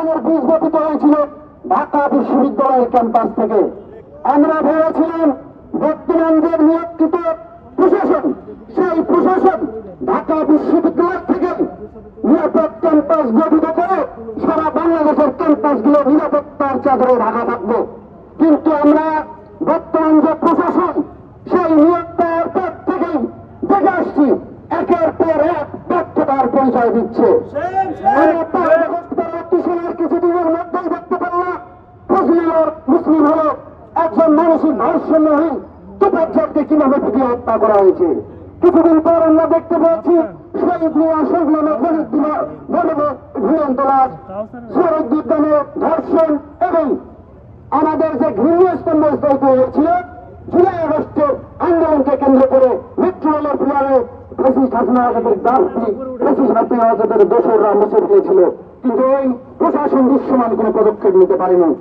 ধরনের বীজ বপিত হয়েছিল ঢাকা বিশ্ববিদ্যালয়ের ক্যাম্পাস থেকে। আমরা ভেবেছিলাম বর্তমান যে নিয়োজিত প্রশাসন, সেই প্রশাসন ঢাকা বিশ্ববিদ্যালয় থেকে নিরাপদ ক্যাম্পাস গঠিত করে সারা বাংলাদেশের ক্যাম্পাসগুলো নিরাপত্তার চাদরে ঢাকা থাকবে। কিন্তু আমরা বর্তমান যে প্রশাসন, সেই নিয়োগ পাওয়ার পর থেকেই দেখে আসছি একের পর এক ব্যর্থতার পরিচয় দিচ্ছে। কিছুদিনের মধ্যেই দেখতে পারলাম মুসলিম হল একজন মানসিক ভারসাম্যহীন তোপাজ্জারকে কিভাবে পিটিয়ে হত্যা করা হয়েছে। কিছুদিন পর আমরা দেখতে পাচ্ছি শহীদ মিয়া সংগ্রামে শহীদুদ্দিনের ধর্ষণ এবং আমাদের যে ঘৃণ্য স্তম্ভ স্থায়িত হয়েছিল জুলাই আগস্টের আন্দোলনকে কেন্দ্র করে মেট্রো রেলের পিলারে ফ্যাসিস্ট হাসিনা আজাদের ফ্যাসিস্ট হাসিনা আজাদের দোসররা মুছে দিয়েছিল, কিন্তু এই প্রশাসন দৃশ্যমান কোনো পদক্ষেপ নিতে পারেনি।